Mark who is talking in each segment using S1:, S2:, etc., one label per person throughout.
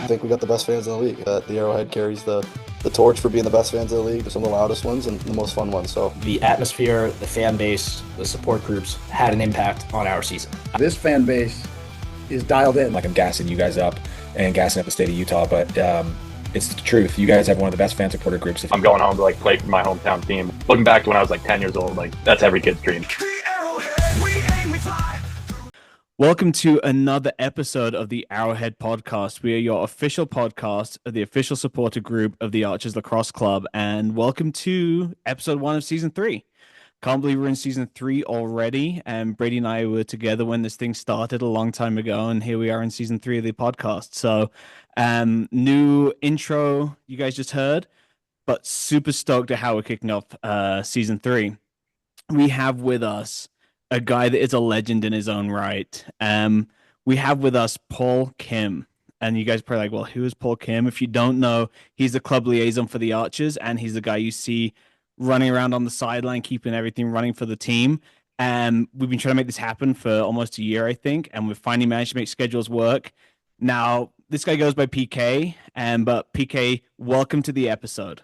S1: I think we got the best fans in the league. The Arrowhead carries the torch for being the best fans in the league. Some of the loudest ones and the most fun ones. So
S2: The atmosphere, the fan base, the support groups had an impact on our season.
S3: This fan base is dialed in.
S4: Like I'm gassing you guys up and gassing up the state of Utah, but it's the truth. You guys have one of the best fan supporter groups.
S5: I'm going home to play for my hometown team. Looking back to when I was 10 years old, that's every kid's dream.
S6: Welcome to another episode of the Arrowhead podcast. We are your official podcast of the official supporter group of the Archers Lacrosse Club, and welcome to episode 1 of season 3. Can't believe we're in season 3 already, and Brady and I were together when this thing started a long time ago, and here we are in season 3 of the podcast. So, new intro you guys just heard, but super stoked at how we're kicking off season 3. We have with us a guy that is a legend in his own right. We have with us Paul Kim. And you guys are probably like, well, who is Paul Kim? If you don't know, he's the club liaison for the Archers, and he's the guy you see running around on the sideline, keeping everything running for the team. We've been trying to make this happen for almost a year, I think, and we've finally managed to make schedules work. Now, this guy goes by PK, but PK, welcome to the episode.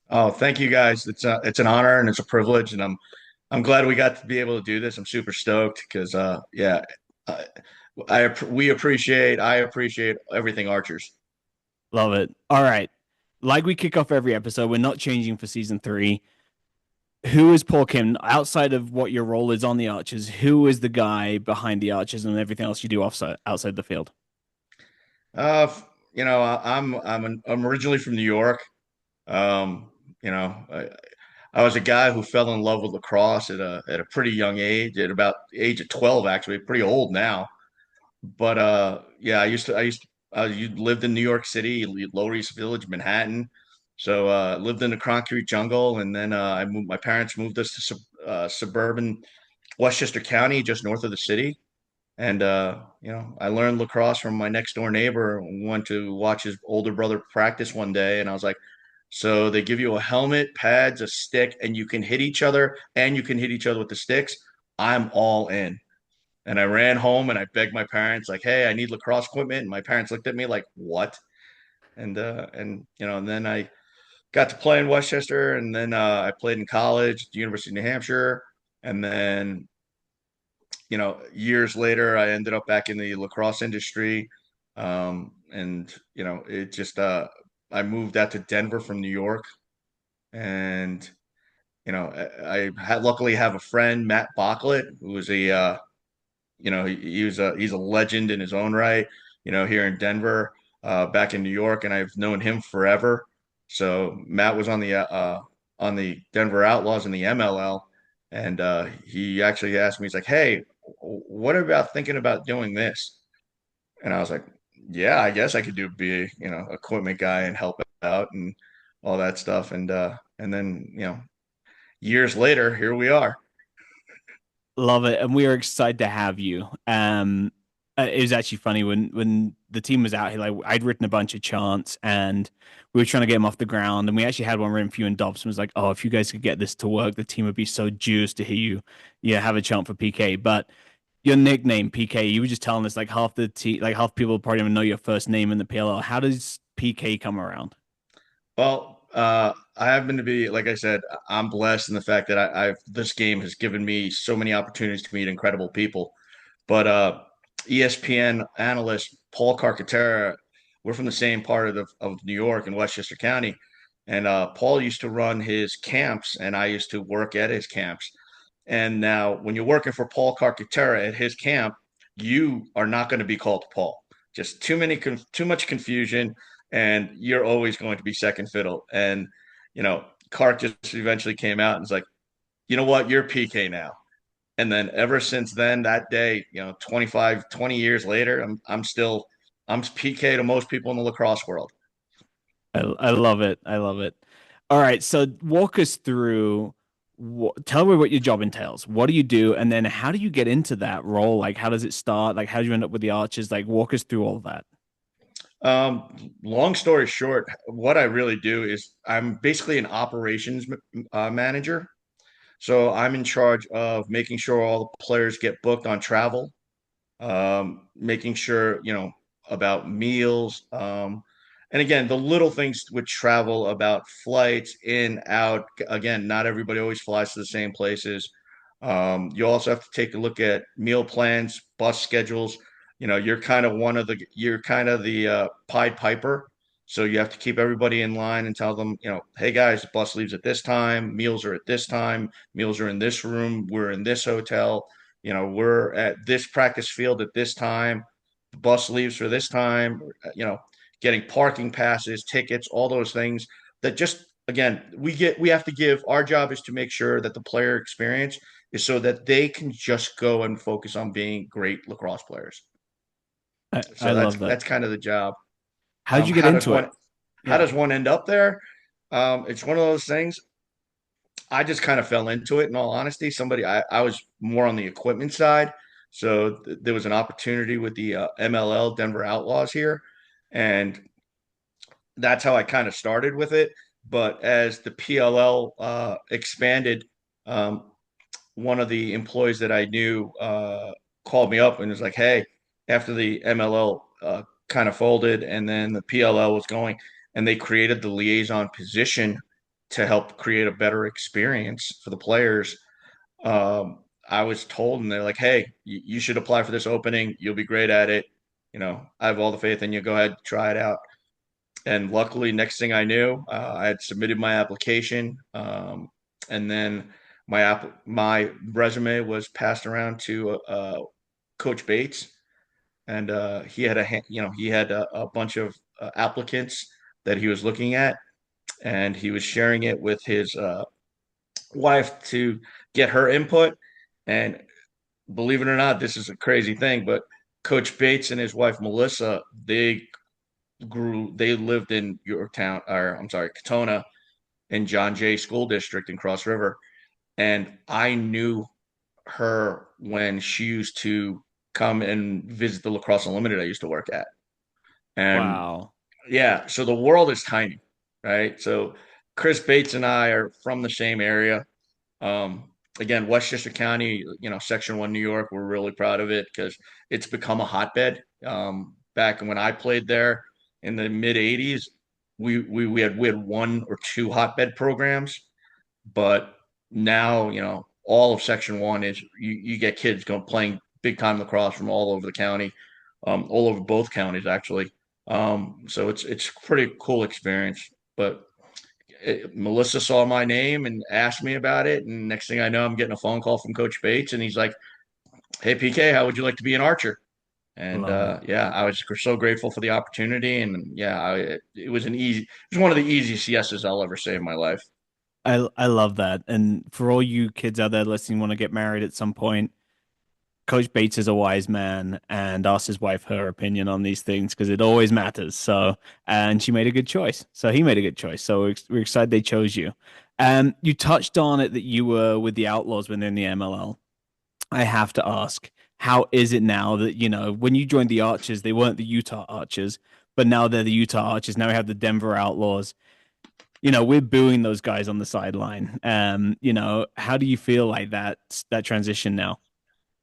S3: Oh, thank you guys. It's an honor and it's a privilege, and I'm glad we got to be able to do this. I'm super stoked because I appreciate everything Archers.
S6: Love it. All right. Like we kick off every episode, we're not changing for season 3. Who is Paul Kim? Outside of what your role is on the Archers, who is the guy behind the Archers and everything else you do outside the field?
S3: I'm originally from New York. I was a guy who fell in love with lacrosse at a pretty young age, at about the age of 12, actually, pretty old now. But you lived in New York City, Lower East Village, Manhattan. So lived in the concrete jungle, and then my parents moved us to suburban Westchester County, just north of the city. And I learned lacrosse from my next door neighbor. Went to watch his older brother practice one day, and I was like, so they give you a helmet, pads, a stick, and you can hit each other, and you can hit each other with the sticks. I'm all in. And I ran home and I begged my parents, like, hey, I need lacrosse equipment. And my parents looked at me like, what? And then I got to play in Westchester, and then I played in college at the University of New Hampshire. And then, years later, I ended up back in the lacrosse industry. It just I moved out to Denver from New York, and luckily have a friend, Matt Bocklett, who was he's a legend in his own right, here in Denver, back in New York, and I've known him forever. So Matt was on the Denver Outlaws in the MLL, and he actually asked me, he's like, hey, what about thinking about doing this? And I was like, yeah, I guess I could be equipment guy and help out and all that stuff. And then, years later, here we are.
S6: Love it, and we are excited to have you. It was actually funny when the team was out here. Like, I'd written a bunch of chants, and we were trying to get them off the ground. And we actually had one written for you, and Dobson was like, "Oh, if you guys could get this to work, the team would be so juiced to hear you, have a chant for PK." But your nickname PK, you were just telling us like half people probably don't even know your first name in the PLL. How does PK come around?
S3: Well, I happen to be, like I said, I'm blessed in the fact that this game has given me so many opportunities to meet incredible people. But ESPN analyst Paul Carcaterra, we're from the same part of New York in Westchester County, and Paul used to run his camps, and I used to work at his camps. And now, when you're working for Paul Carcaterra at his camp, you are not going to be called Paul. Just too much confusion, and you're always going to be second fiddle. And Clark just eventually came out and was like, you know what, you're PK now. And then ever since then, that day, 20 years later, I'm PK to most people in the lacrosse world.
S6: I love it. I love it. All right, so walk us through. Tell me what your job entails. What do you do, and then how do you get into that role? Like, how does it start? Like, how do you end up with the Archers? Like, walk us through all of that.
S3: Long story short, what I really do is I'm basically an operations manager. So I'm in charge of making sure all the players get booked on travel, making sure, about meals. And again, the little things with travel about flights in, out. Again, not everybody always flies to the same places. You also have to take a look at meal plans, bus schedules. You're kind of the Pied Piper. So you have to keep everybody in line and tell them, hey guys, the bus leaves at this time, meals are at this time, meals are in this room, we're in this hotel, we're at this practice field at this time, the bus leaves for this time, getting parking passes, tickets, all those things that just again, we have to give our job is to make sure that the player experience is so that they can just go and focus on being great lacrosse players.
S6: I
S3: So that's
S6: love that.
S3: that's kind of the job.
S6: How'd you get
S3: How does
S6: into
S3: one
S6: it?
S3: how
S6: Yeah.
S3: does one end up there? It's one of those things. I just kind of fell into it. In all honesty, I was more on the equipment side, so there was an opportunity with the MLL Denver Outlaws here, and that's how I kind of started with it. But as the PLL expanded, um, one of the employees that I knew called me up and was like, "Hey, after the MLL kind of folded and then the PLL was going, and they created the liaison position to help create a better experience for the players." I was told, and they're like, "Hey, you should apply for this opening. You'll be great at it. I have all the faith in you. Go ahead, try it out." And luckily, next thing I knew, I had submitted my application, and then my resume was passed around to Coach Bates, and he had a bunch of applicants that he was looking at, and he was sharing it with his wife to get her input. And believe it or not, this is a crazy thing, but Coach Bates and his wife Melissa, they lived in Yorktown, or I'm sorry, Katona in John Jay School District in Cross River. And I knew her when she used to come and visit the Lacrosse Unlimited I used to work at. And
S6: Wow.
S3: yeah, so the world is tiny, right? So Chris Bates and I are from the same area. Again, Westchester County, Section 1 New York, we're really proud of it because it's become a hotbed. Back when I played there in the mid 80s, we had one or two hotbed programs, but now, all of Section 1 is you get kids going playing big time lacrosse from all over the county, all over both counties actually. So it's pretty cool experience. But Melissa saw my name and asked me about it, and next thing I know, I'm getting a phone call from Coach Bates, and he's like, "Hey PK, how would you like to be an Archer?" And
S6: Love it.
S3: yeah, I was so grateful for the opportunity, and yeah, it was one of the easiest yeses I'll ever say in my life.
S6: I love that. And for all you kids out there listening, want to get married at some point, Coach Bates is a wise man and asked his wife her opinion on these things because it always matters. So, and she made a good choice. So he made a good choice. So we're excited they chose you. And you touched on it that you were with the Outlaws when they're in the MLL. I have to ask, how is it now that, when you joined the Archers, they weren't the Utah Archers, but now they're the Utah Archers. Now we have the Denver Outlaws. We're booing those guys on the sideline. How do you feel like that transition now?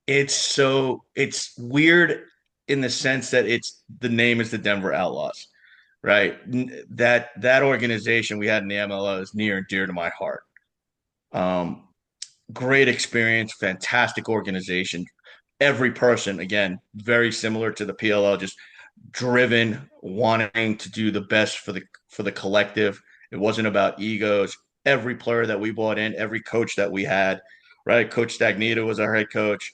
S3: It's weird in the sense that it's the name is the Denver Outlaws, right? That organization we had in the MLO is near and dear to my heart. Um, Great experience, fantastic organization. Every person, again, very similar to the PLL, just driven, wanting to do the best for the collective. It wasn't about egos. Every player that we brought in, every coach that we had, right? Coach Stagnita was our head coach,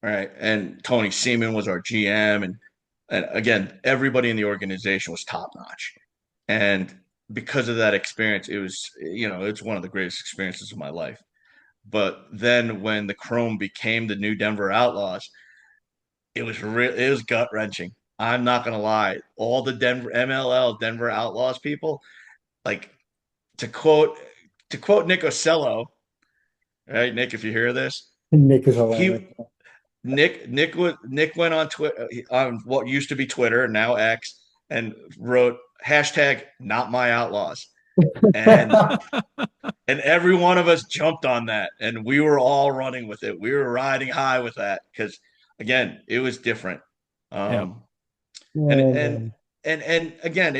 S3: right? And Tony Seaman was our GM, and again, everybody in the organization was top notch. And because of that experience, it's one of the greatest experiences of my life. But then when the Chrome became the new Denver Outlaws, it was gut wrenching. I'm not gonna lie. All the Denver MLL Denver Outlaws people, like to quote to quote Nick Ocello, right? Nick, if you hear this,
S7: Nick is hilarious.
S3: he Nick went on Twitter on what used to be Twitter, now X, and wrote hashtag not my outlaws. And and every one of us jumped on that, and we were all running with it. We were riding high with that because again, it was different.
S6: Yeah.
S3: Um, And
S7: Oh,
S3: and
S7: man.
S3: and again,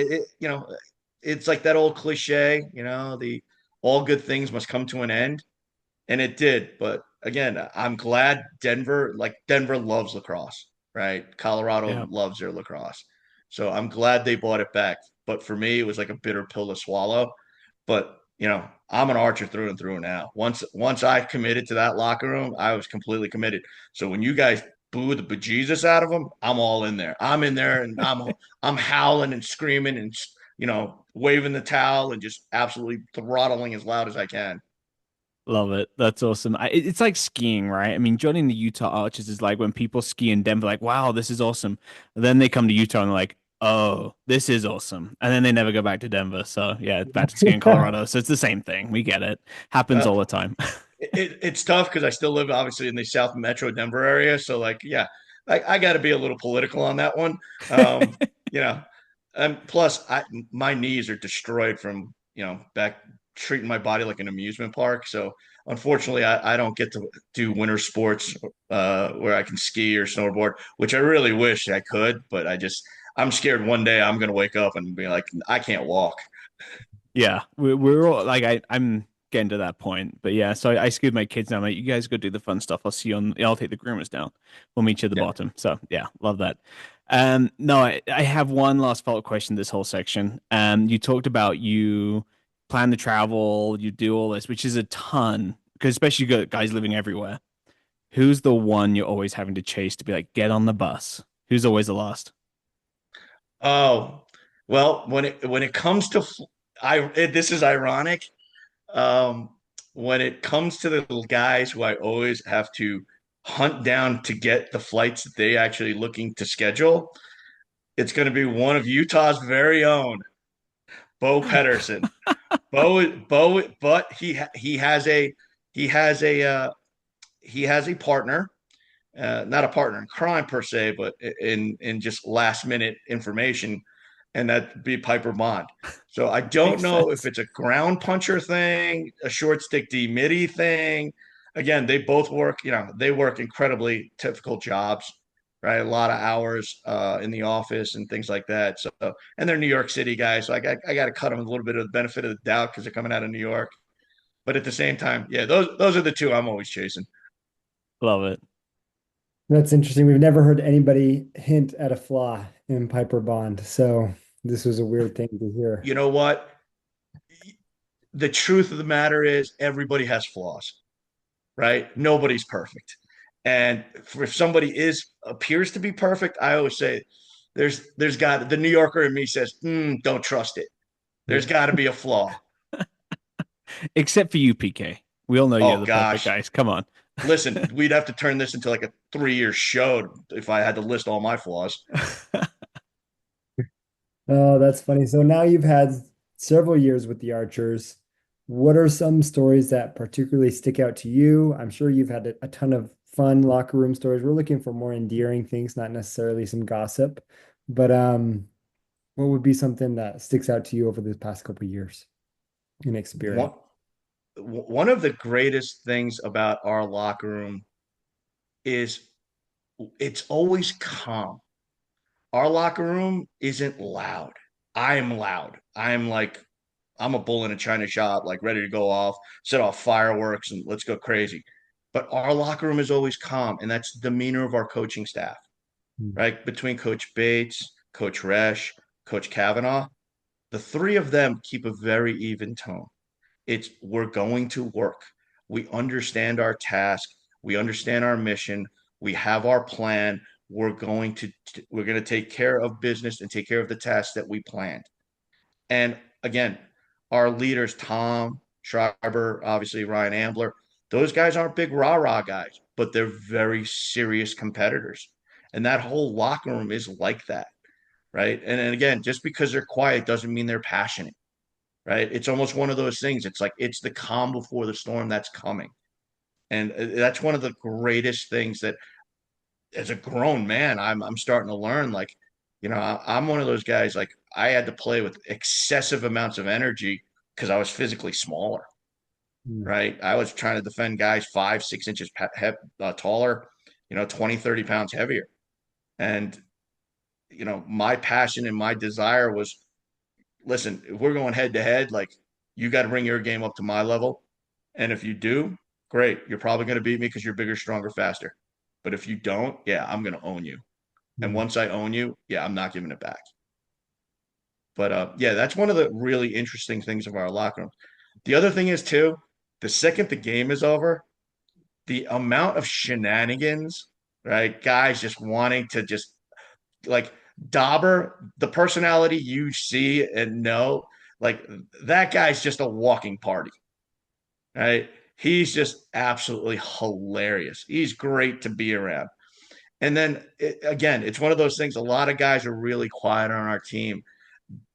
S3: it's like that old cliche, the all good things must come to an end, and it did. But again, I'm glad Denver loves lacrosse, right? Colorado
S6: Yeah.
S3: loves their lacrosse. So I'm glad they bought it back. But for me, it was like a bitter pill to swallow. But I'm an Archer through and through now. Once I committed to that locker room, I was completely committed. So when you guys boo the bejesus out of them, I'm all in there. I'm in there and I'm howling and screaming and waving the towel and just absolutely throttling as loud as I can.
S6: Love it. That's awesome. It's like skiing, right? I mean, joining the Utah Archers is like when people ski in Denver, like, wow, this is awesome. Then they come to Utah and they're like, oh, this is awesome. And then they never go back to Denver. So yeah, back to skiing in Colorado. So it's the same thing. We get it. Happens
S3: Uh,
S6: all the time.
S3: it's tough because I still live obviously in the South Metro Denver area. So like, yeah, I got to be a little political on that one. You know, and plus my knees are destroyed from back treating my body like an amusement park. So unfortunately, I don't get to do winter sports where I can ski or snowboard, which I really wish I could, but I'm scared one day I'm gonna wake up and be like, I can't walk.
S6: Yeah, we're all like I'm getting to that point, but yeah. So I ski with my kids now. I'm like, you guys go do the fun stuff. I'll see you on. I'll take the groomers down. We'll meet you at the
S3: Yeah.
S6: bottom. So yeah, love that. No, I have one last follow-up question. This whole section. You talked about you plan the travel, you do all this, which is a ton, because especially you got guys living everywhere. Who's the one you're always having to chase to be like, get on the bus? Who's always the last?
S3: Oh, well, when it comes to this is ironic. Um, when it comes to the little guys who I always have to hunt down to get the flights that they actually looking to schedule, it's going to be one of Utah's very own, Bo Pedersen. But he has a he has a partner, not a partner in crime per se, but in just last minute information, and that'd be Piper Bond. So I don't
S6: Makes
S3: know if
S6: sense.
S3: it's a ground puncher thing, a short stick D midi thing. Again, they both work, they work incredibly difficult jobs, right? A lot of hours in the office and things like that. So, and they're New York City guys, so I got to cut them a little bit of the benefit of the doubt because they're coming out of New York. But at the same time, yeah, those are the two I'm always chasing.
S6: Love it.
S7: That's interesting. We've never heard anybody hint at a flaw in Piper Bond. So this was a weird thing to hear.
S3: You know what? The truth of the matter is everybody has flaws, right? Nobody's perfect. And if somebody appears to be perfect, I always say there's got the New Yorker in me says, don't trust it. There's got to be a flaw.
S6: Except for you, PK. We all know you're
S3: Oh
S6: the perfect
S3: gosh.
S6: guys. Come on.
S3: Listen, we'd have to turn this into like a 3-year show if I had to list all my flaws.
S7: Oh, that's funny. So now you've had several years with the Archers. What are some stories that particularly stick out to you? I'm sure you've had a ton of fun locker room stories. We're looking for more endearing things, not necessarily some gossip. But what would be something that sticks out to you over the past couple of years in experience?
S3: One one of the greatest things about our locker room is it's always calm. Our locker room isn't loud. I'm loud. I'm a bull in a china shop, like ready to go off, set off fireworks, and let's go crazy. But our locker room is always calm, and that's the demeanor of our coaching staff,
S7: Hmm.
S3: right? Between Coach Bates, Coach Resch, Coach Kavanaugh, the three of them keep a very even tone. It's we're going to work. We understand our task. We understand our mission. We have our plan. We're going to take care of business and take care of the tasks that we planned. And again, our leaders, Tom Schreiber, obviously Ryan Ambler, those guys aren't big rah rah guys, but they're very serious competitors. And that whole locker room is like that, right? And again, just because they're quiet doesn't mean they're passionate, right? It's almost one of those things. It's like it's the calm before the storm that's coming. And that's one of the greatest things that as a grown man, I'm starting to learn. Like, I'm one of those guys. Like, I had to play with excessive amounts of energy because I was physically smaller.
S7: Hmm.
S3: Right, I was trying to defend guys 5, 6 inches taller, 20, 30 pounds heavier, and my passion and my desire was, listen, if we're going head to head, like, you got to bring your game up to my level. And if you do, great. You're probably going to beat me because you're bigger, stronger, faster. But if you don't, yeah, I'm going to own you. And once I own you, yeah, I'm not giving it back. But yeah, that's one of the really interesting things of our locker room. The other thing is too, the second the game is over, the amount of shenanigans, right? Guys just wanting to just like Dauber, the personality you see and know, like that guy's just a walking party, right? He's just absolutely hilarious. He's great to be around. And then again, it's one of those things. A lot of guys are really quiet on our team,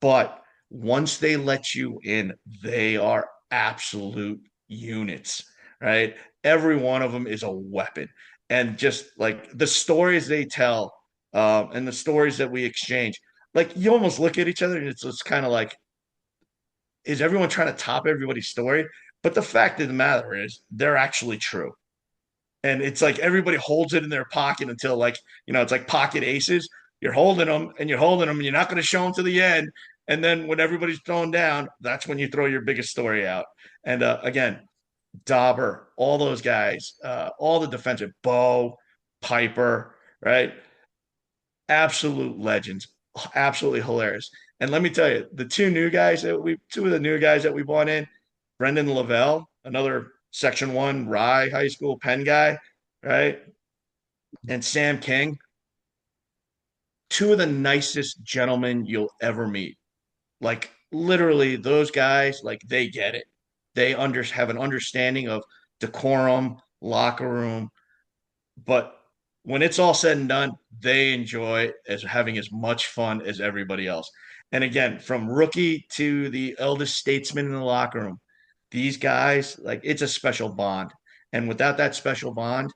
S3: but once they let you in, they are absolute units, right? Every one of them is a weapon. And just like the stories they tell, and the stories that we exchange, like you almost look at each other and it's kind of like, is everyone trying to top everybody's story? But the fact of the matter is, they're actually true. And it's like everybody holds it in their pocket until, like, it's like pocket aces. You're holding them and you're holding them and you're not going to show them to the end. And then when everybody's thrown down, that's when you throw your biggest story out. And again, Dauber, all those guys, all the defensive, Bo, Piper, right? Absolute legends, absolutely hilarious. And let me tell you, two of the new guys that we brought in, Brendan Lavelle, another Section 1 Rye High School Penn guy, right? And Sam King, two of the nicest gentlemen you'll ever meet. Like literally, those guys, like they get it. They have an understanding of decorum, locker room, but when it's all said and done, they enjoy as having as much fun as everybody else. And again, from rookie to the eldest statesman in the locker room, these guys, like, it's a special bond. And without that special bond,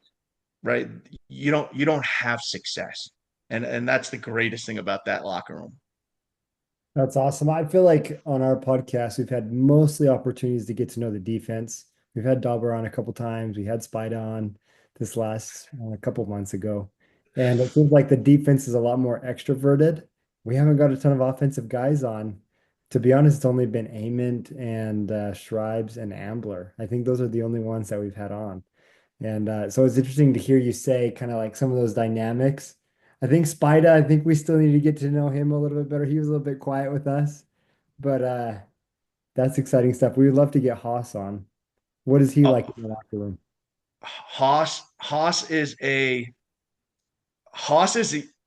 S3: right, you don't have success. And that's the greatest thing about that locker room.
S7: That's awesome. I feel like on our podcast, we've had mostly opportunities to get to know the defense. We've had Dauber on a couple times. We had Spida on this last a couple months ago. And it seems like the defense is a lot more extroverted. We haven't got a ton of offensive guys on. To be honest, it's only been Ament and Shribes and Ambler. I think those are the only ones that we've had on. And so it's interesting to hear you say kind of like some of those dynamics. I think Spida, I think we still need to get to know him a little bit better. He was a little bit quiet with us, but that's exciting stuff. We would love to get Haas on. What is he like
S3: Oh,
S7: in the locker room?
S3: Haas is the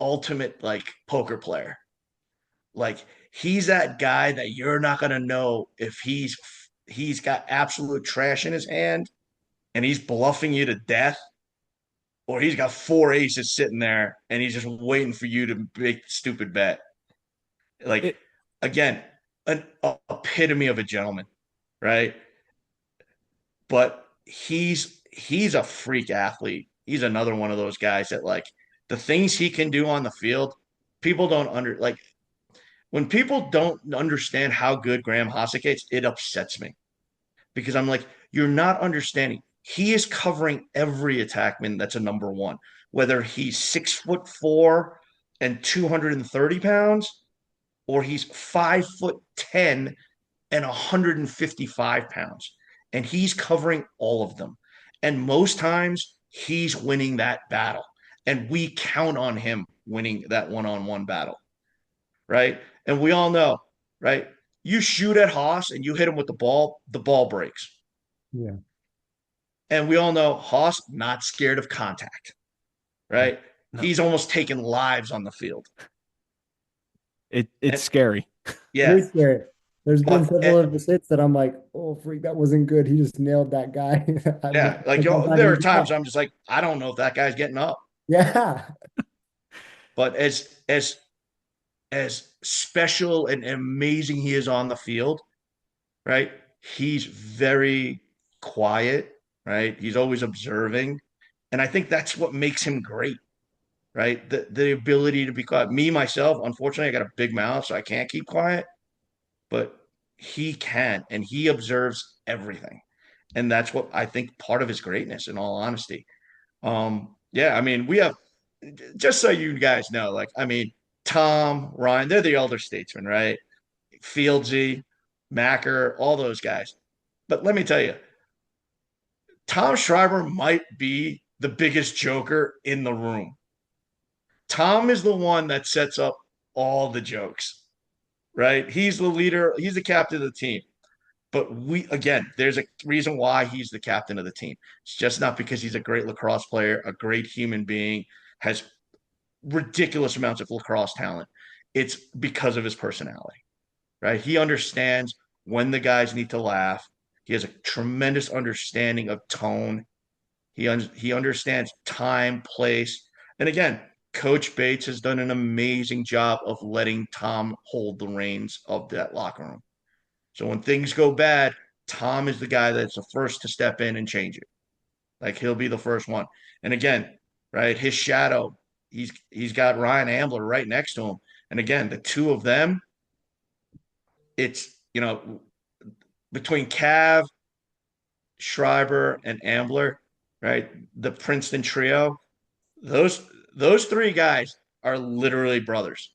S3: ultimate like poker player. Like, he's that guy that you're not gonna know if he's got absolute trash in his hand and he's bluffing you to death, or he's got four aces sitting there and he's just waiting for you to make the stupid bet. Like,
S6: It,
S3: again, an epitome of a gentleman, right? But he's a freak athlete. He's another one of those guys that, like, the things he can do on the field, people don't like when people don't understand how good Graham Hasekates, it upsets me because I'm like, you're not understanding. He is covering every attackman that's a number one, whether he's 6'4" and 230 pounds, or he's 5'10" and 155 pounds. And he's covering all of them. And most times he's winning that battle. And we count on him winning that one-on-one battle, right? And we all know, right? You shoot at Haas and you hit him with the ball breaks.
S7: Yeah.
S3: And we all know Haas not scared of contact, right?
S6: no,
S3: He's almost taken lives on the field.
S6: it's
S3: And
S6: scary.
S3: yeah,
S7: Very scary. There's been
S3: but
S7: several of his hits that I'm like, oh, freak, that wasn't good. He just nailed that guy.
S3: yeah, like,
S7: That's not
S3: there
S7: gonna
S3: are
S7: be
S3: times
S7: tough.
S3: I'm just like, I don't know if that guy's getting up.
S7: Yeah.
S3: But as special and amazing he is on the field, right? He's very quiet, right? He's always observing. And I think that's what makes him great, right? The ability to be quiet. Me, myself, unfortunately, I got a big mouth, so I can't keep quiet, but he can, and he observes everything. And that's what I think part of his greatness, in all honesty. Yeah, I mean, we have, just so you guys know, like, I mean, Tom, Ryan, they're the elder statesmen, right? Fieldsy, Macker, all those guys. But let me tell you, Tom Schreiber might be the biggest joker in the room. Tom is the one that sets up all the jokes, right? He's the leader, he's the captain of the team. But there's a reason why he's the captain of the team. It's just not because he's a great lacrosse player, a great human being, has ridiculous amounts of lacrosse talent. It's because of his personality, right? He understands when the guys need to laugh. He has a tremendous understanding of tone. He understands time, place. And again, Coach Bates has done an amazing job of letting Tom hold the reins of that locker room. So when things go bad, Tom is the guy that's the first to step in and change it. Like he'll be the first one. And again, right, his shadow, he's got Ryan Ambler right next to him. And again, the two of them, it's between Cav, Schreiber, and Ambler, right? The Princeton trio, those three guys are literally brothers.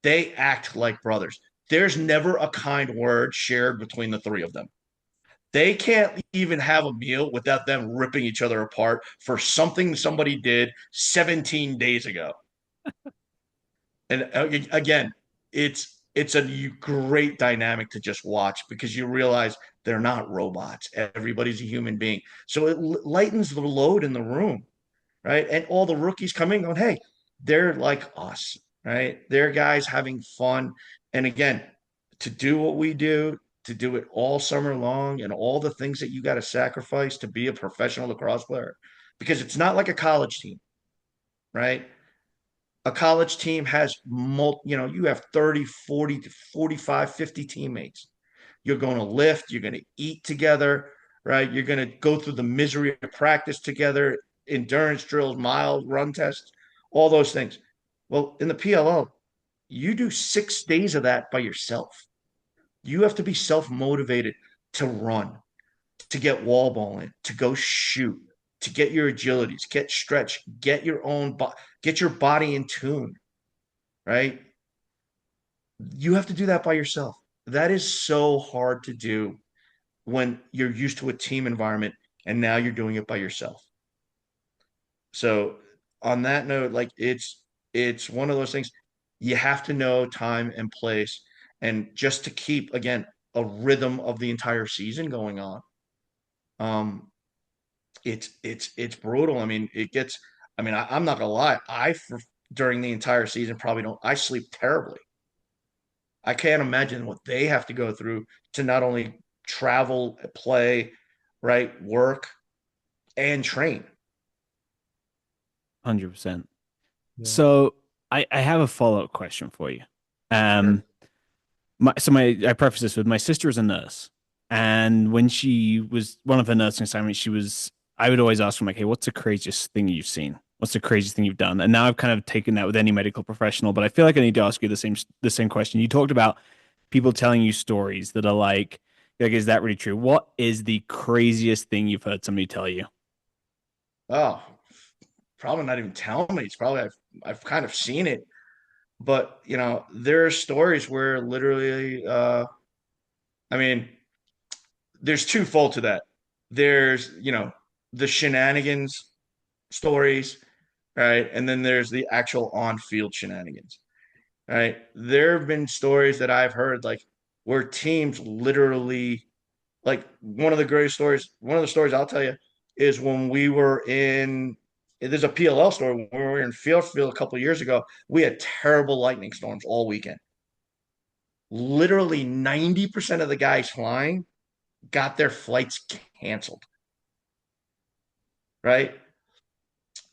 S3: They act like brothers. There's never a kind word shared between the three of them. They can't even have a meal without them ripping each other apart for something somebody did 17 days ago. And again, it's a great dynamic to just watch because you realize they're not robots. Everybody's a human being. So it lightens the load in the room, right? And all the rookies coming going, hey, they're like us, right? They're guys having fun. And again, to do what we do, to do it all summer long and all the things that you got to sacrifice to be a professional lacrosse player, because it's not like a college team, right? A college team has, you have 30, 40, 45, 50 teammates. You're going to lift, you're going to eat together, right? You're going to go through the misery of practice together, endurance drills, mile run tests, all those things. Well, in the PLO, you do 6 days of that by yourself. You have to be self-motivated to run, to get wall ball in, to go shoot, to get your agilities, get stretch, get your body in tune, right? You have to do that by yourself. That is so hard to do when you're used to a team environment and now you're doing it by yourself. So on that note, like it's one of those things you have to know time and place and just to keep again a rhythm of the entire season going on. Um it's brutal. I mean, I'm not gonna lie, during the entire season probably don't I sleep terribly. I can't imagine what they have to go through to not only travel, play, right, work, and train.
S6: 100%.
S7: Yeah.
S6: So I have a follow-up question for you.
S3: Sure.
S6: I preface this with my sister is a nurse, and when she was one of her nursing assignments, I would always ask her like, "Hey, what's the craziest thing you've seen? What's the craziest thing you've done?" And now I've kind of taken that with any medical professional, but I feel like I need to ask you the same question. You talked about people telling you stories that are like, is that really true? What is the craziest thing you've heard somebody tell you?
S3: Oh, probably not even telling me. It's probably I've kind of seen it, but there are stories where literally, I mean, there's twofold to that. There's the shenanigans stories, right, and then there's the actual on-field shenanigans, right? There have been stories that I've heard like where teams literally like one of the stories I'll tell you is when we were in there's a PLL story when we were in Fieldfield a couple of years ago. We had terrible lightning storms all weekend. Literally 90% of the guys flying got their flights canceled, right?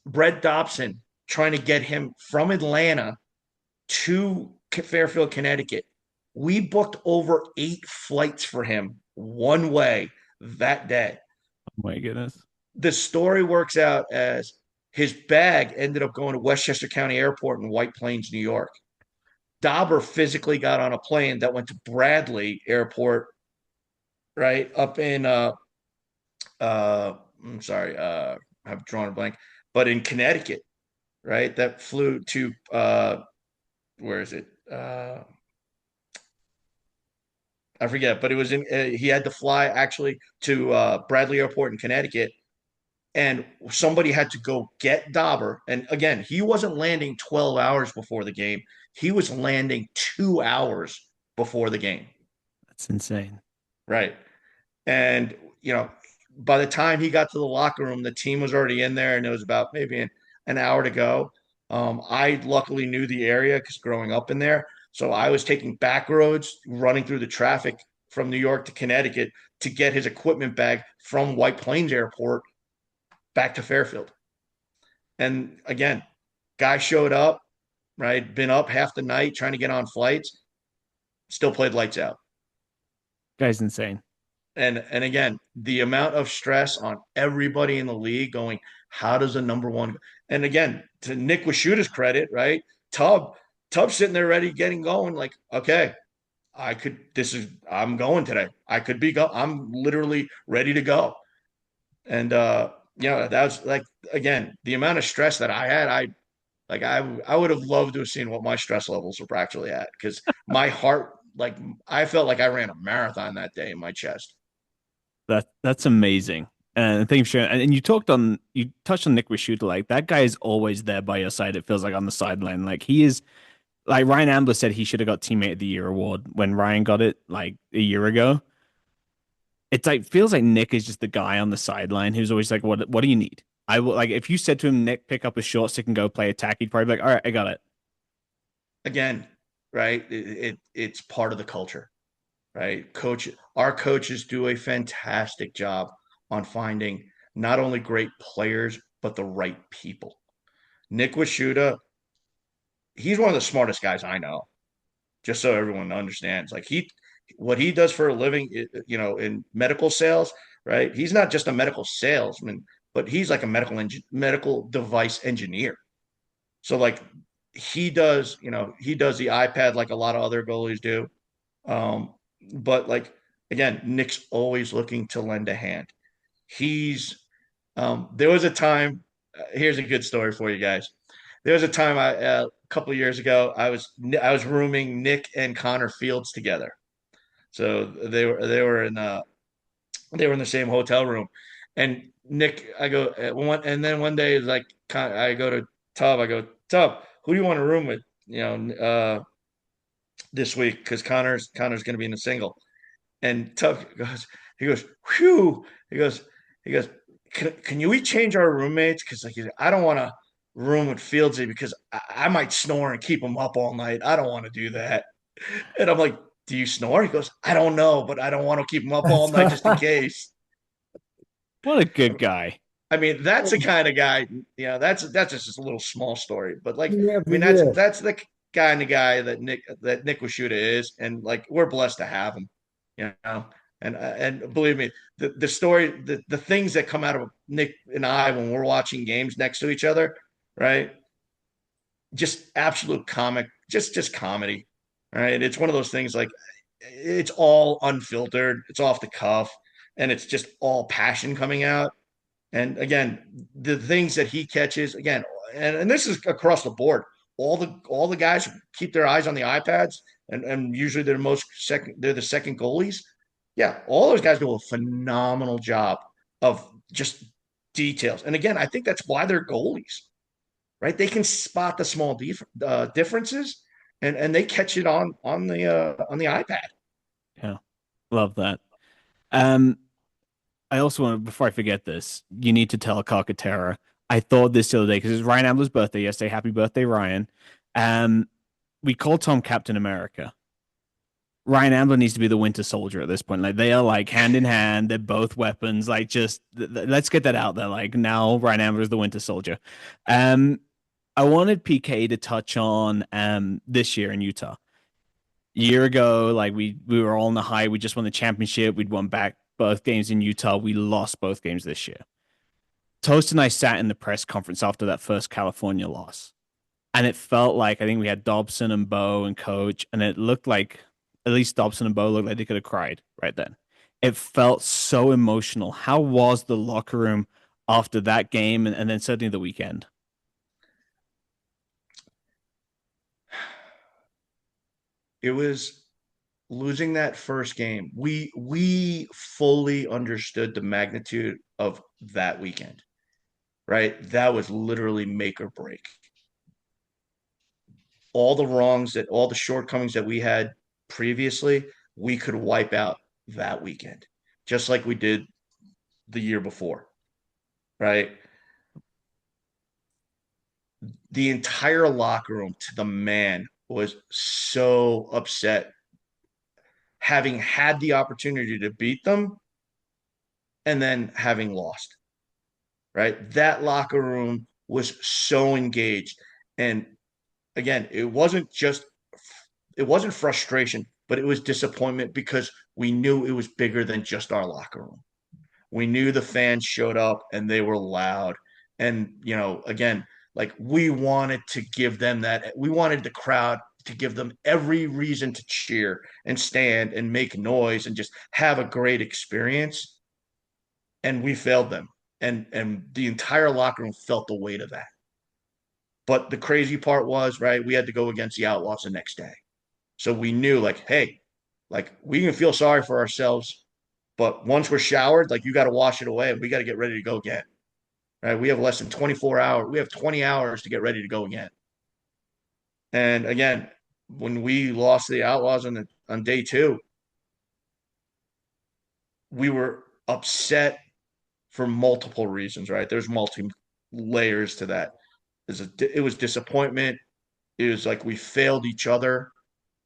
S3: Brett Dobson trying to get him from Atlanta to Fairfield, Connecticut. We booked over 8 flights for him one way that day.
S6: Oh my goodness.
S3: The story works out as his bag ended up going to Westchester County Airport in White Plains, New York. Dauber physically got on a plane that went to Bradley Airport, right up in I'm sorry, I've drawn a blank, but in Connecticut, right? That flew to where is it? I forget, but it was in. He had to fly actually to Bradley Airport in Connecticut, and somebody had to go get Dauber. And again, he wasn't landing 12 hours before the game. He was landing 2 hours before the game.
S6: That's insane.
S3: Right. And, by the time he got to the locker room, the team was already in there and it was about maybe an hour to go. I luckily knew the area because growing up in there. So I was taking back roads, running through the traffic from New York to Connecticut to get his equipment bag from White Plains Airport back to Fairfield. And again, guy showed up, right? Been up half the night trying to get on flights, still played lights out.
S6: Guy's insane.
S3: And again, the amount of stress on everybody in the league going, how does a number one? And again, to Nick Washuta's credit, right? Tubb's sitting there ready, getting going. Like, okay, I'm going today. I'm literally ready to go. And that was like, again, the amount of stress that I had, I would have loved to have seen what my stress levels were actually at because my heart, like, I felt like I ran a marathon that day in my chest.
S6: That's amazing. And thank you for sharing. And you touched on Nick Rashuta. Like that guy is always there by your side. It feels like on the sideline. Like he is, like Ryan Ambler said, he should have got Teammate of the Year award when Ryan got it like a year ago. It's like feels like Nick is just the guy on the sideline who's always like, "What do you need?" I will like if you said to him, "Nick, pick up a short stick and go play attack," he'd probably be like, "All right, I got it."
S3: Again, right? It's part of the culture, right? Our coaches do a fantastic job on finding not only great players but the right people. Nick Washuta, he's one of the smartest guys I know. Just so everyone understands, like what he does for a living, in medical sales, right? He's not just a medical salesman, but he's like a medical device engineer. So like he does the iPad like a lot of other goalies do. But like again, Nick's always looking to lend a hand. He's there was a time. Here's a good story for you guys. There was a time a couple of years ago I was rooming Nick and Connor Fields together. So they were in the same hotel room, and Nick I go and then one day it's like I go to Tub. I go, Tub, who do you want to room with? This week because Connor's going to be in the single. And Tub he goes, whew. He goes, can you each change our roommates? Because like I don't want to room with Fieldsy because I might snore and keep him up all night. I don't want to do that. And I'm like, do you snore? He goes, I don't know, but I don't want to keep him up all night just in case.
S6: What a good guy.
S3: I mean, that's the kind of guy. That's just a little small story, but like,
S7: Yeah,
S3: I mean, that's the kind of guy that Nick Washuta is, and like we're blessed to have him. You know, and believe me, the story, the things that come out of Nick and I when we're watching games next to each other, right? Just absolute comic, just comedy, right? It's one of those things like it's all unfiltered, it's off the cuff, and it's just all passion coming out. And again, the things that he catches again, and this is across the board. All the guys keep their eyes on the iPads, and usually they're the second goalies. Yeah, all those guys do a phenomenal job of just details. And again, I think that's why they're goalies, right? They can spot the small differences, and they catch it on the iPad.
S6: Yeah, love that. Um, I also want to, before I forget this, you need to tell Carcaterra. I thought this the other day because it's Ryan Ambler's birthday yesterday. Happy birthday, Ryan. We call Tom Captain America. Ryan Ambler needs to be the Winter Soldier at this point. Like they are like hand in hand. They're both weapons. Like just let's get that out there. Like now Ryan Ambler is the Winter Soldier. I wanted PK to touch on this year in Utah. Year ago, like we were all on the high. We just won the championship. We'd won back both games in Utah. We lost both games this year. Toast and I sat in the press conference after that first California loss. And it felt like I think we had Dobson and Bo and coach, and it looked like at least Dobson and Bo looked like they could have cried right then. It felt so emotional. How was the locker room after that game and then certainly the weekend?
S3: it was losing that first game. We fully understood the magnitude of that weekend, right? That was literally make or break. All the shortcomings that we had previously, we could wipe out that weekend, just like we did the year before, right? The entire locker room to the man was so upset having had the opportunity to beat them and then having lost, right? That locker room was so engaged. And again, it wasn't frustration, but it was disappointment because we knew it was bigger than just our locker room. We knew the fans showed up and they were loud. And, again, like we wanted to give them that. We wanted the crowd to give them every reason to cheer and stand and make noise and just have a great experience. And we failed them. And the entire locker room felt the weight of that. But the crazy part was, right, we had to go against the Outlaws the next day. So we knew, like, hey, like we can feel sorry for ourselves, but once we're showered, like you got to wash it away and we got to get ready to go again. Right? We have less than 24 hours. We have 20 hours to get ready to go again. And again, when we lost the Outlaws on day 2, we were upset for multiple reasons, right? There's multi layers to that. It was disappointment. It was like we failed each other.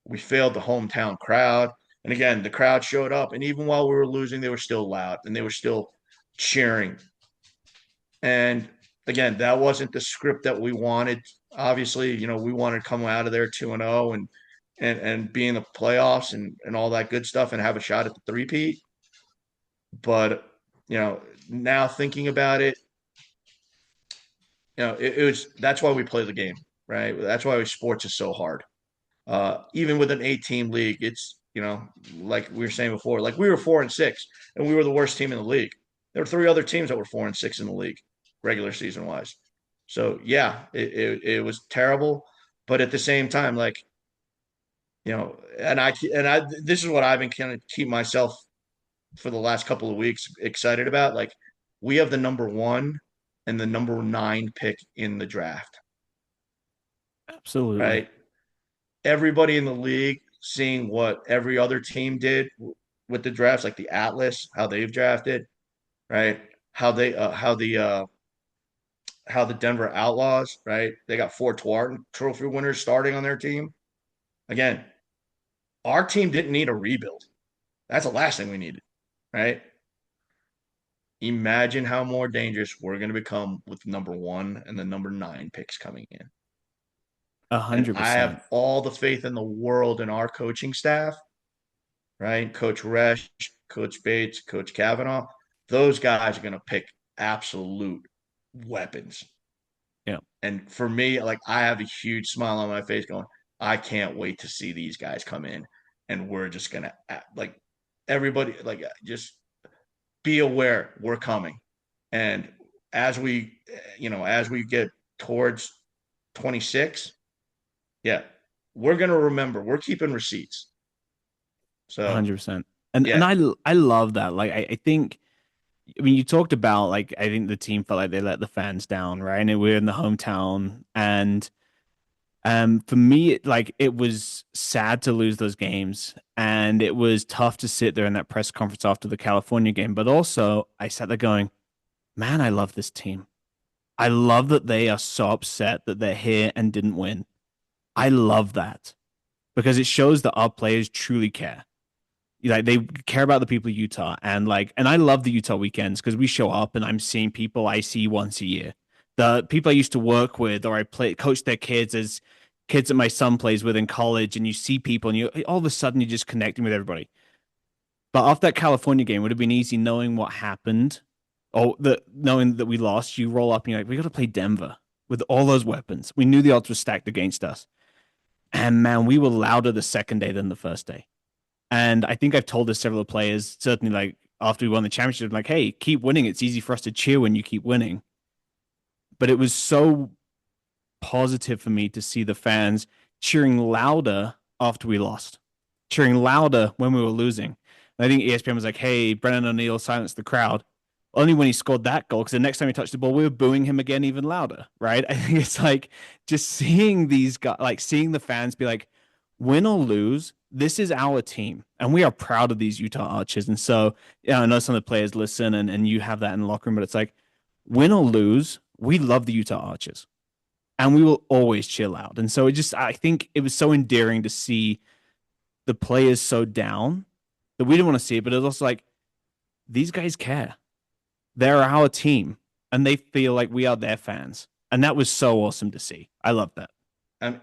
S3: We failed the hometown crowd. And again, the crowd showed up. And even while we were losing, they were still loud and they were still cheering. And again, that wasn't the script that we wanted. Obviously, we wanted to come out of there 2-0 and be in the playoffs and all that good stuff and have a shot at the three-peat. But, now thinking about it, that's why we play the game, right? That's why sports is so hard. Even with an 8-team league, it's, like we were saying before, like we were 4-6 and we were the worst team in the league. There were 3 other teams that were 4-6 in the league, regular season wise. So yeah, it was terrible, but at the same time, like, this is what I've been kind of keep myself for the last couple of weeks excited about. Like, we have the number 1 and the number 9 pick in the draft,
S6: Absolutely.
S3: right? Everybody in the league seeing what every other team did with the drafts, like the Atlas, how they've drafted, right? How the Denver Outlaws, right? They got 4 trophy winners starting on their team. Again, our team didn't need a rebuild. That's the last thing we needed, right? Imagine how more dangerous we're going to become with number 1 and the number 9 picks coming in.
S6: 100%.
S3: And I have all the faith in the world in our coaching staff, right? Coach Resch, Coach Bates, Coach Kavanaugh. Those guys are going to pick absolute weapons.
S6: Yeah.
S3: And for me, like, I have a huge smile on my face going, I can't wait to see these guys come in. And we're just going to, like, everybody, like, just be aware we're coming. And as we get towards 26, yeah, we're going to remember. We're keeping receipts. So
S6: 100%. And
S3: yeah.
S6: I love that. Like, I think, I mean, you talked about, like, I think the team felt like they let the fans down, right? And we're in the hometown. And for me, it was sad to lose those games. And it was tough to sit there in that press conference after the California game. But also, I sat there going, man, I love this team. I love that they are so upset that they're here and didn't win. I love that because it shows that our players truly care. Like, they care about the people of Utah, and I love the Utah weekends because we show up and I'm seeing people I see once a year. The people I used to work with or coach their kids as kids that my son plays with in college, and you see people and you all of a sudden you're just connecting with everybody. But after that California game, it would have been easy knowing what happened or knowing that we lost. You roll up and you're like, we got to play Denver with all those weapons. We knew the odds were stacked against us. And man, we were louder the second day than the first day. And I think I've told this several players, certainly like after we won the championship, I'm like, hey, keep winning. It's easy for us to cheer when you keep winning. But it was so positive for me to see the fans cheering louder after we lost, cheering louder when we were losing. And I think ESPN was like, "Hey, Brennan O'Neill silenced the crowd." Only when he scored that goal, because the next time he touched the ball, we were booing him again even louder, right? I think it's like just seeing these guys, like seeing the fans be like, win or lose, this is our team, and we are proud of these Utah Archers. And so, yeah, I know some of the players listen, and you have that in the locker room, but it's like, win or lose, we love the Utah Archers, and we will always chill out. And so I think it was so endearing to see the players so down that we didn't want to see it, but it was also like these guys care. They're our team, and they feel like we are their fans, and that was so awesome to see. I love that.
S3: And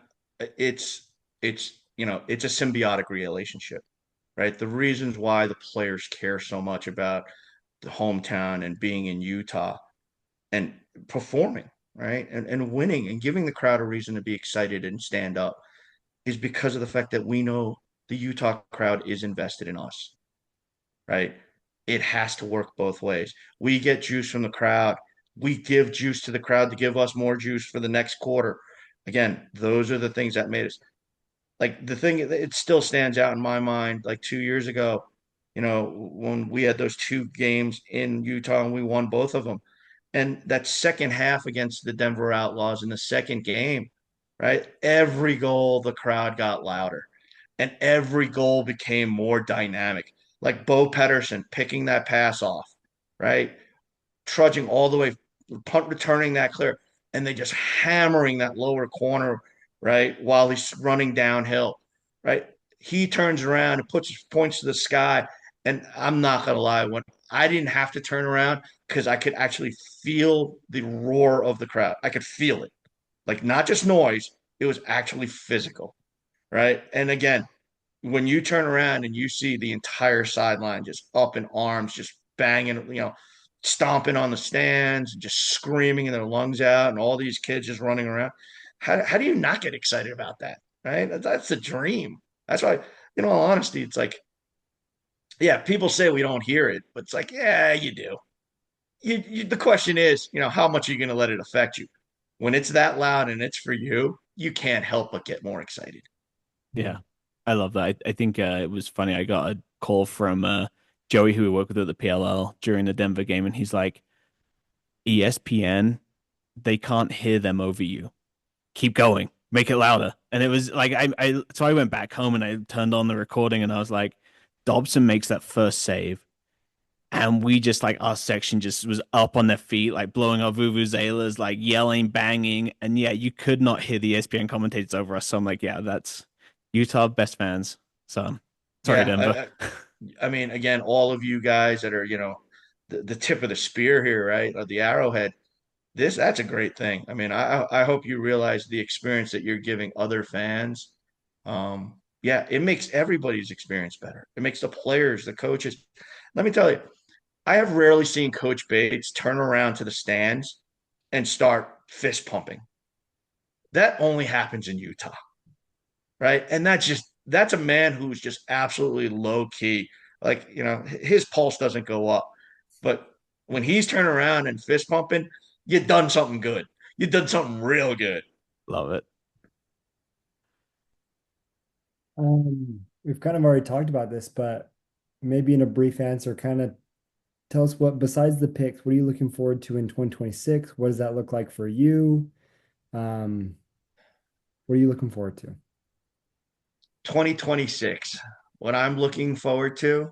S3: it's a symbiotic relationship, right? The reasons why the players care so much about the hometown and being in Utah and performing, right? And winning and giving the crowd a reason to be excited and stand up is because of the fact that we know the Utah crowd is invested in us, right? It has to work both ways. We get juice from the crowd. We give juice to the crowd to give us more juice for the next quarter. Again, those are the things that made us like the thing. It still stands out in my mind. Like 2 years ago, when we had those two games in Utah and we won both of them, and that second half against the Denver Outlaws in the second game, right? Every goal, the crowd got louder and every goal became more dynamic. Like Bo Pedersen picking that pass off, right? Trudging all the way, punt returning that clear, and they just hammering that lower corner, right? While he's running downhill, right? He turns around and points to the sky. And I'm not gonna lie, when I didn't have to turn around because I could actually feel the roar of the crowd. I could feel it. Like not just noise, it was actually physical, right? And again, when you turn around and you see the entire sideline just up in arms, just banging, stomping on the stands, just screaming their lungs out, and all these kids just running around. How do you not get excited about that? Right? That's the dream. That's why, in all honesty, it's like, yeah, people say we don't hear it, but it's like, yeah, you do. The question is, how much are you going to let it affect you? When it's that loud and it's for you, you can't help but get more excited.
S6: Yeah, I love that. I think it was funny. I got a call from Joey, who we work with at the PLL during the Denver game, and he's like, ESPN, they can't hear them over you. Keep going, make it louder. And it was like so I went back home and I turned on the recording and I was like, Dobson makes that first save. And we just like our section just was up on their feet, like blowing our vuvuzelas, like yelling, banging. And yeah, you could not hear the ESPN commentators over us. So I'm like, yeah, that's Utah best fans. So sorry, Denver.
S3: Yeah, I mean, again, all of you guys that are, the tip of the spear here, right? Or the arrowhead. That's a great thing. I mean, I hope you realize the experience that you're giving other fans. Yeah, it makes everybody's experience better. It makes the players, the coaches. Let me tell you, I have rarely seen Coach Bates turn around to the stands and start fist pumping. That only happens in Utah, right? And that's a man who's just absolutely low key. Like, his pulse doesn't go up. But when he's turning around and fist pumping, you've done something good. You've done something real good.
S6: Love it.
S7: We've kind of already talked about this, but maybe in a brief answer, kind of tell us what, besides the picks, what are you looking forward to in 2026? What does that look like for you? What are you looking forward to?
S3: 2026. What I'm looking forward to.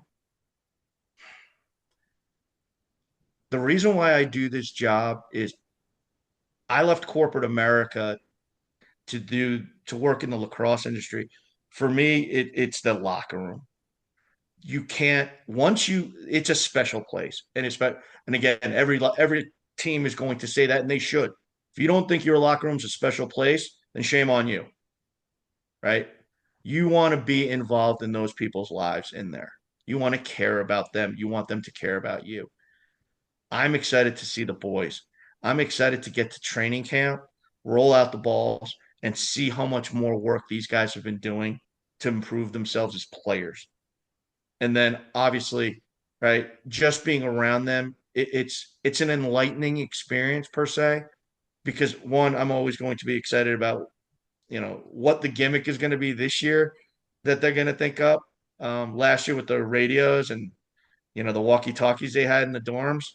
S3: The reason why I do this job is I left corporate America to work in the lacrosse industry. For me, it's the locker room. You can't once you it's a special place, and and again, every team is going to say that, and they should. If you don't think your locker room's a special place, then shame on you, right? You want to be involved in those people's lives in there. You want to care about them. You want them to care about you. I'm excited to see the boys. I'm excited to get to training camp, roll out the balls, and see how much more work these guys have been doing to improve themselves as players. And then obviously, right, just being around them, it's an enlightening experience per se, because one, I'm always going to be excited about, what the gimmick is going to be this year. that they're going to think up last year with the radios and the walkie-talkies they had in the dorms,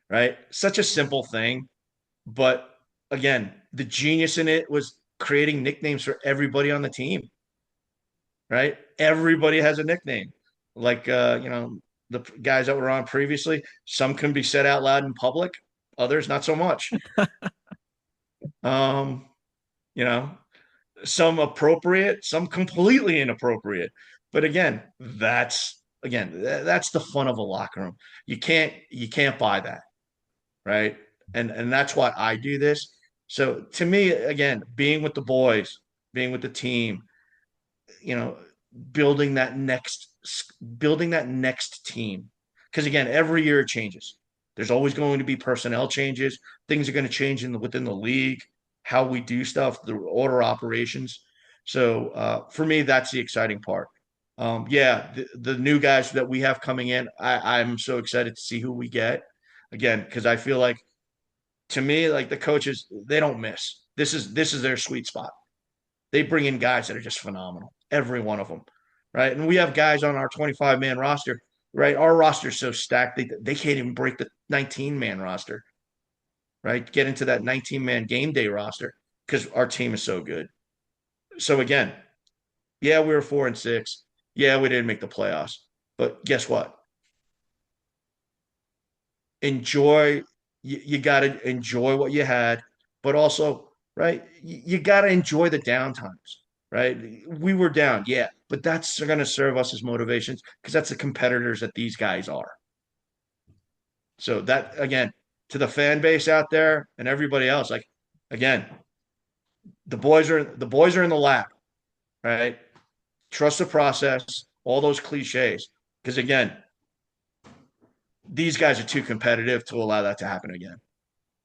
S3: right? Such a simple thing, but again, the genius in it was creating nicknames for everybody on the team, right? Everybody has a nickname. Like the guys that were on previously, some can be said out loud in public, others not so much. Um, you know, some appropriate, some completely inappropriate. But that's the fun of a locker room. You can't buy that, right? And that's why I do this. So to me, again, being with the boys, being with the team, you know, building that next building that next team. Because again, every year it changes. There's always going to be personnel changes. Things are going to change within the league, how we do stuff, the order operations. So for me, that's the exciting part. Yeah, the new guys that we have coming in, I'm so excited to see who we get. Again, because I feel like to me, like the coaches, they don't miss. This is their sweet spot. They bring in guys that are just phenomenal, every one of them, right? And we have guys on our 25-man roster, right? Our roster's so stacked they can't even break the 19-man roster, right? Get into that 19-man game day roster because our team is so good. So again, yeah, we were 4-6. Yeah, we didn't make the playoffs, but guess what? Enjoy. You got to enjoy what you had, but also, right? You got to enjoy the downtimes, right? We were down, yeah, but that's going to serve us as motivations because that's the competitors that these guys are. So that again, to the fan base out there and everybody else, like again, the boys are in the lab, right? Trust the process, all those cliches, because again, these guys are too competitive to allow that to happen again.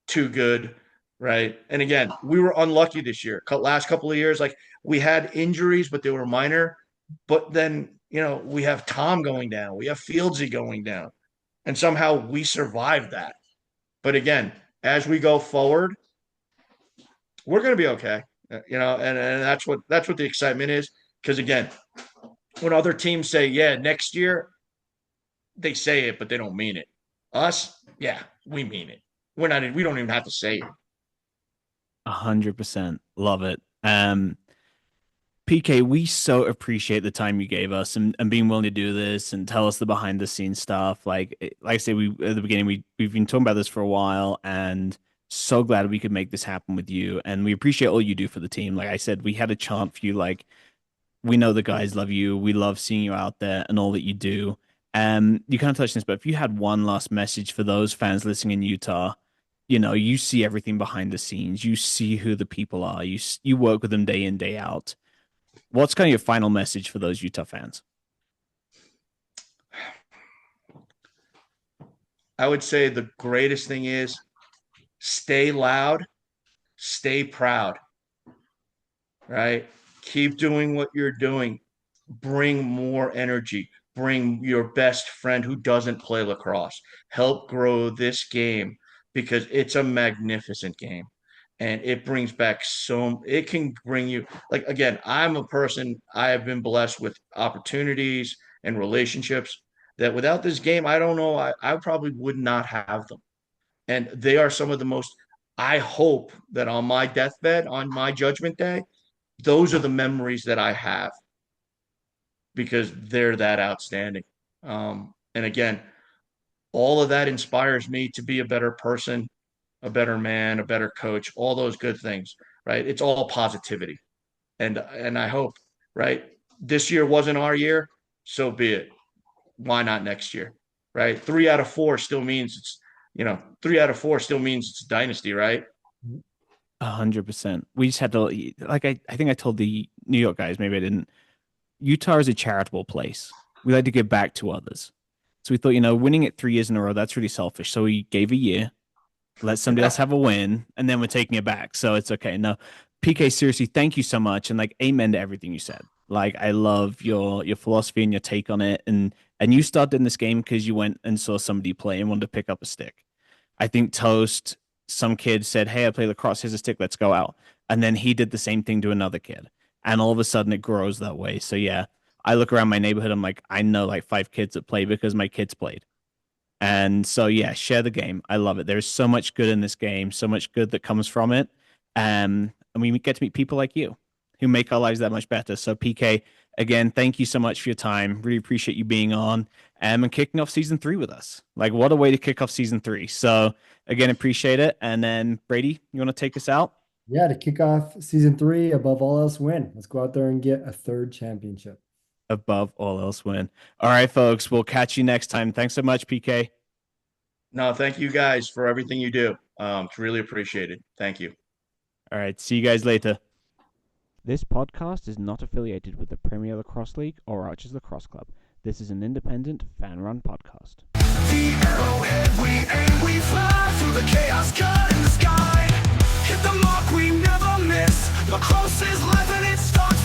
S3: Too good, right? And again, we were unlucky this year. Last couple of years, like we had injuries, but they were minor. But then, we have Tom going down, we have Fieldsy going down, and somehow we survived that. But again, as we go forward, we're going to be okay. And that's what the excitement is. Because again, when other teams say, "Yeah, next year," they say it, but they don't mean it. Us, yeah, we mean it. We don't even have to say it.
S6: 100% love it. PK, we so appreciate the time you gave us and being willing to do this and tell us the behind the scenes stuff. Like I say, we at the beginning, we've been talking about this for a while and so glad we could make this happen with you. And we appreciate all you do for the team. Like I said, we had a chant for you. Like we know the guys love you. We love seeing you out there and all that you do. You kind of touched on this, but if you had one last message for those fans listening in Utah, you see everything behind the scenes. You see who the people are. You work with them day in, day out. What's kind of your final message for those Utah fans?
S3: I would say the greatest thing is stay loud, stay proud, right? Keep doing what you're doing. Bring more energy. Bring your best friend who doesn't play lacrosse. Help grow this game because it's a magnificent game. And it brings back it can bring you, like, again, I'm a person, I have been blessed with opportunities and relationships that without this game, I don't know, I probably would not have them. And they are some of the most, I hope that on my deathbed, on my judgment day, those are the memories that I have because they're that outstanding. And again, all of that inspires me to be a better person, a better man, a better coach, all those good things, right? It's all positivity. And I hope, right? This year wasn't our year, so be it. Why not next year? Right? 3 out of 4 still means 3 out of 4 still means it's a dynasty, right?
S6: 100%. We just had to, like, I think I told the New York guys, maybe I didn't. Utah is a charitable place. We like to give back to others. So we thought, winning it 3 years in a row, that's really selfish. So we gave a year, let somebody else have a win, and then we're taking it back. So it's okay. No, PK, seriously, thank you so much. And like, amen to everything you said. Like, I love your philosophy and your take on it. And you started in this game because you went and saw somebody play and wanted to pick up a stick. I think Toast, some kid said, "Hey, I play lacrosse. Here's a stick. Let's go out." And then he did the same thing to another kid. and all of a sudden it grows that way. So yeah, I look around my neighborhood, I'm like, I know like 5 kids that play because my kids played. And so yeah, share the game. I love it. There's so much good in this game, so much good that comes from it. And we get to meet people like you who make our lives that much better. So PK, again, thank you so much for your time. Really appreciate you being on and kicking off season 3 with us. Like, what a way to kick off season 3. So again, appreciate it. And then Brady, you want to take us out?
S7: Yeah, to kick off season 3, above all else, win. Let's go out there and get a 3rd championship.
S6: Above all else, win. All right, folks, we'll catch you next time. Thanks so much, PK.
S3: No, thank you guys for everything you do. It's really appreciated. Thank you.
S6: All right, see you guys later. This podcast is not affiliated with the Premier Lacrosse League or Archers Lacrosse Club. This is an independent, fan-run podcast.
S8: The arrowhead, we aim, we fly through the chaos cut in the sky. Hit the mark, we never miss. Lacrosse is life and it starts